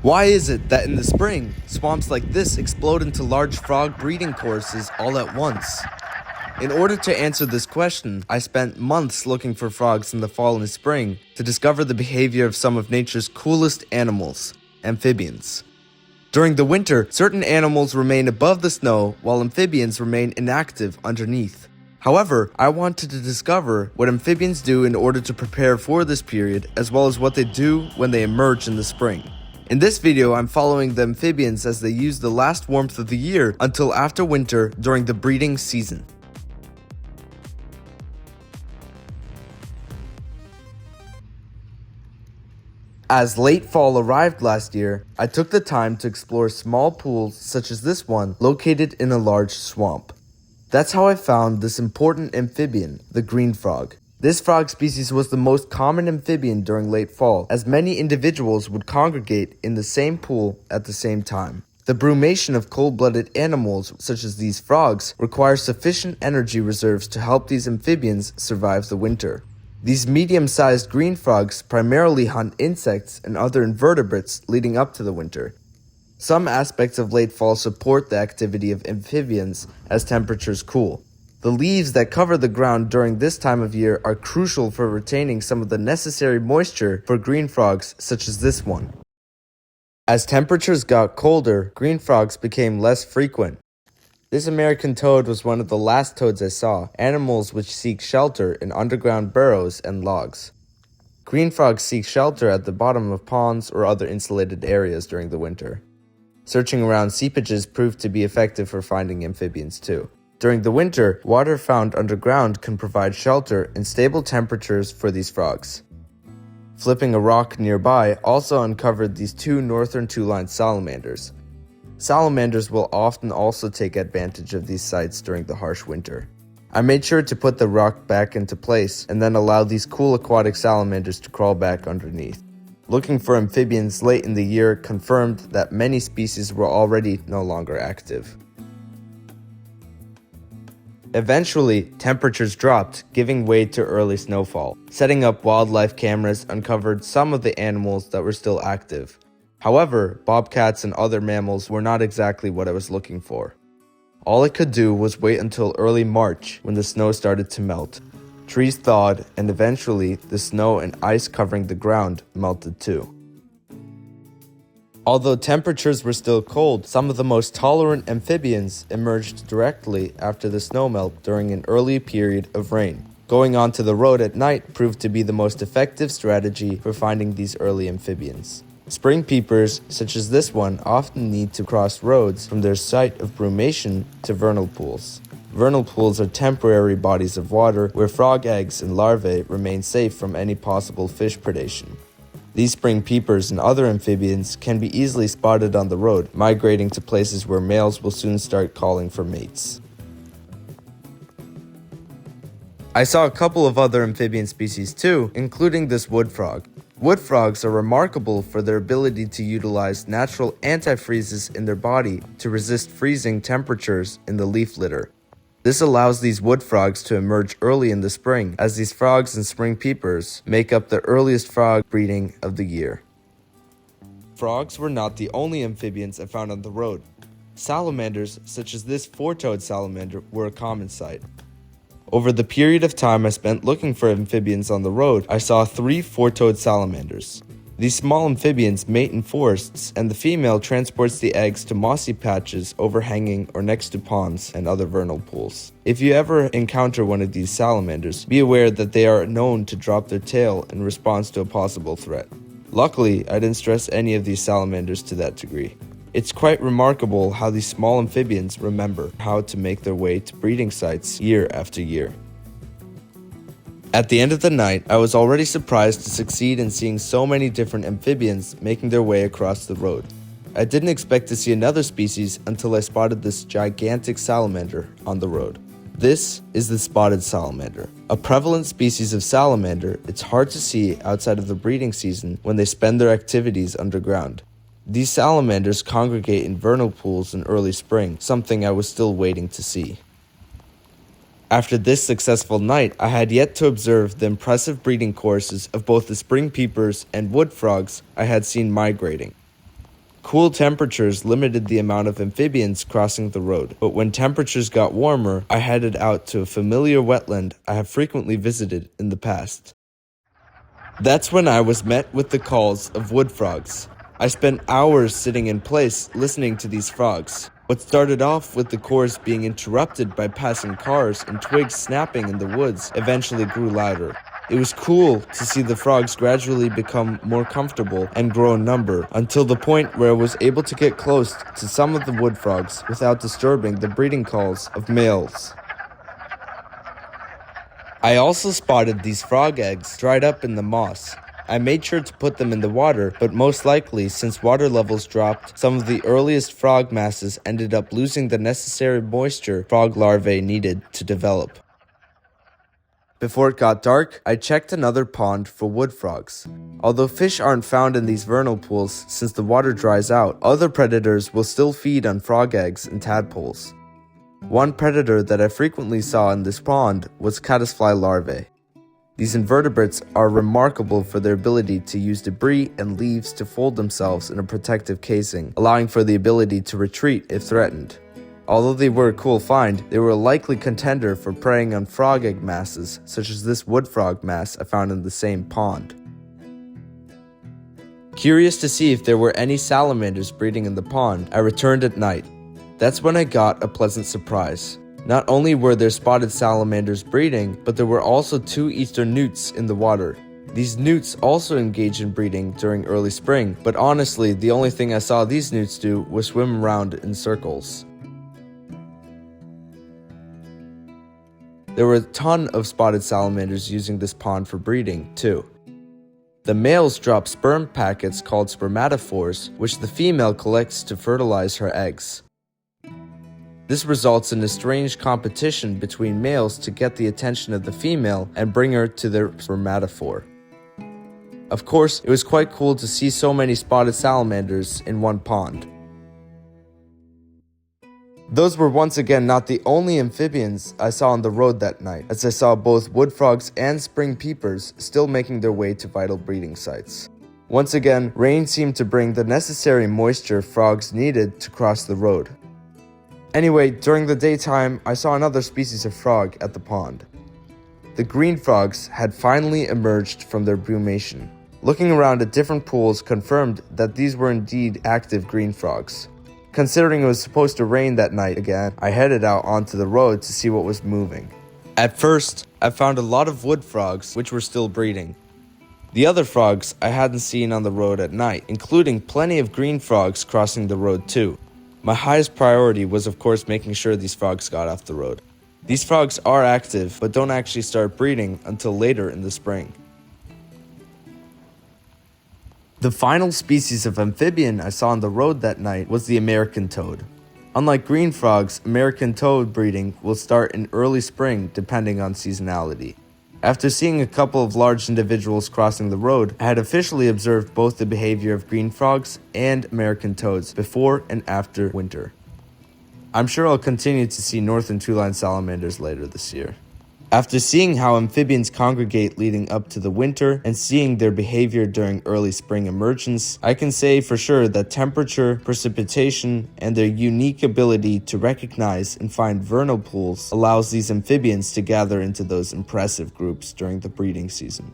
Why is it that in the spring, swamps like this explode into large frog breeding courses all at once? In order to answer this question, I spent months looking for frogs in the fall and spring to discover the behavior of some of nature's coolest animals, amphibians. During the winter, certain animals remain above the snow while amphibians remain inactive underneath. However, I wanted to discover what amphibians do in order to prepare for this period, as well as what they do when they emerge in the spring. In this video, I'm following the amphibians as they use the last warmth of the year until after winter during the breeding season. As late fall arrived last year, I took the time to explore small pools such as this one located in a large swamp. That's how I found this important amphibian, the green frog. This frog species was the most common amphibian during late fall, as many individuals would congregate in the same pool at the same time. The brumation of cold-blooded animals such as these frogs requires sufficient energy reserves to help these amphibians survive the winter. These medium-sized green frogs primarily hunt insects and other invertebrates leading up to the winter. Some aspects of late fall support the activity of amphibians as temperatures cool. The leaves that cover the ground during this time of year are crucial for retaining some of the necessary moisture for green frogs such as this one. As temperatures got colder, green frogs became less frequent. This American toad was one of the last toads I saw, animals which seek shelter in underground burrows and logs. Green frogs seek shelter at the bottom of ponds or other insulated areas during the winter. Searching around seepages proved to be effective for finding amphibians too. During the winter, water found underground can provide shelter and stable temperatures for these frogs. Flipping a rock nearby also uncovered these two northern two-lined salamanders. Salamanders will often also take advantage of these sites during the harsh winter. I made sure to put the rock back into place and then allow these cool aquatic salamanders to crawl back underneath. Looking for amphibians late in the year confirmed that many species were already no longer active. Eventually, temperatures dropped, giving way to early snowfall. Setting up wildlife cameras uncovered some of the animals that were still active. However, bobcats and other mammals were not exactly what I was looking for. All I could do was wait until early March when the snow started to melt. Trees thawed, and eventually the snow and ice covering the ground melted too. Although temperatures were still cold, some of the most tolerant amphibians emerged directly after the snow melt during an early period of rain. Going onto the road at night proved to be the most effective strategy for finding these early amphibians. Spring peepers, such as this one, often need to cross roads from their site of brumation to vernal pools. Vernal pools are temporary bodies of water where frog eggs and larvae remain safe from any possible fish predation. These spring peepers and other amphibians can be easily spotted on the road, migrating to places where males will soon start calling for mates. I saw a couple of other amphibian species too, including this wood frog. Wood frogs are remarkable for their ability to utilize natural antifreezes in their body to resist freezing temperatures in the leaf litter. This allows these wood frogs to emerge early in the spring, as these frogs and spring peepers make up the earliest frog breeding of the year. Frogs were not the only amphibians I found on the road. Salamanders, such as this four-toed salamander, were a common sight. Over the period of time I spent looking for amphibians on the road, I saw 3 four-toed salamanders. These small amphibians mate in forests, and the female transports the eggs to mossy patches overhanging or next to ponds and other vernal pools. If you ever encounter one of these salamanders, be aware that they are known to drop their tail in response to a possible threat. Luckily, I didn't stress any of these salamanders to that degree. It's quite remarkable how these small amphibians remember how to make their way to breeding sites year after year. At the end of the night, I was already surprised to succeed in seeing so many different amphibians making their way across the road. I didn't expect to see another species until I spotted this gigantic salamander on the road. This is the spotted salamander. A prevalent species of salamander, it's hard to see outside of the breeding season when they spend their activities underground. These salamanders congregate in vernal pools in early spring, something I was still waiting to see. After this successful night, I had yet to observe the impressive breeding courses of both the spring peepers and wood frogs I had seen migrating. Cool temperatures limited the amount of amphibians crossing the road, but when temperatures got warmer, I headed out to a familiar wetland I have frequently visited in the past. That's when I was met with the calls of wood frogs. I spent hours sitting in place listening to these frogs. What started off with the chorus being interrupted by passing cars and twigs snapping in the woods eventually grew louder. It was cool to see the frogs gradually become more comfortable and grow in number until the point where I was able to get close to some of the wood frogs without disturbing the breeding calls of males. I also spotted these frog eggs dried up in the moss. I made sure to put them in the water, but most likely, since water levels dropped, some of the earliest frog masses ended up losing the necessary moisture frog larvae needed to develop. Before it got dark, I checked another pond for wood frogs. Although fish aren't found in these vernal pools since the water dries out, other predators will still feed on frog eggs and tadpoles. One predator that I frequently saw in this pond was caddisfly larvae. These invertebrates are remarkable for their ability to use debris and leaves to fold themselves in a protective casing, allowing for the ability to retreat if threatened. Although they were a cool find, they were a likely contender for preying on frog egg masses, such as this wood frog mass I found in the same pond. Curious to see if there were any salamanders breeding in the pond, I returned at night. That's when I got a pleasant surprise. Not only were there spotted salamanders breeding, but there were also 2 eastern newts in the water. These newts also engage in breeding during early spring, but honestly, the only thing I saw these newts do was swim around in circles. There were a ton of spotted salamanders using this pond for breeding, too. The males drop sperm packets called spermatophores, which the female collects to fertilize her eggs. This results in a strange competition between males to get the attention of the female and bring her to their spermatophore. Of course, it was quite cool to see so many spotted salamanders in one pond. Those were once again not the only amphibians I saw on the road that night, as I saw both wood frogs and spring peepers still making their way to vital breeding sites. Once again, rain seemed to bring the necessary moisture frogs needed to cross the road. Anyway, during the daytime, I saw another species of frog at the pond. The green frogs had finally emerged from their brumation. Looking around at different pools confirmed that these were indeed active green frogs. Considering it was supposed to rain that night again, I headed out onto the road to see what was moving. At first, I found a lot of wood frogs which were still breeding. The other frogs I hadn't seen on the road at night, including plenty of green frogs crossing the road too. My highest priority was of course making sure these frogs got off the road. These frogs are active, but don't actually start breeding until later in the spring. The final species of amphibian I saw on the road that night was the American toad. Unlike green frogs, American toad breeding will start in early spring depending on seasonality. After seeing a couple of large individuals crossing the road, I had officially observed both the behavior of green frogs and American toads before and after winter. I'm sure I'll continue to see northern two-line salamanders later this year. After seeing how amphibians congregate leading up to the winter and seeing their behavior during early spring emergence, I can say for sure that temperature, precipitation, and their unique ability to recognize and find vernal pools allows these amphibians to gather into those impressive groups during the breeding season.